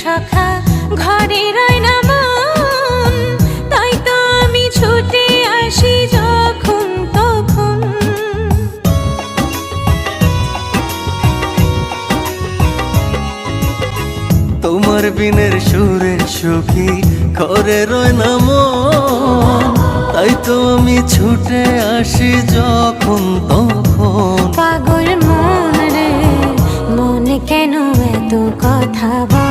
সখা ঘরে রয় না মন, তাই তো আমি ছুটে আসি যখন তখন। তোমার বিনের সুরের সখী ঘরে রয় না মন, তাই তো আমি ছুটে আসি যখন তখন। পাগল মন রে, মনে কেন এত কথা বল?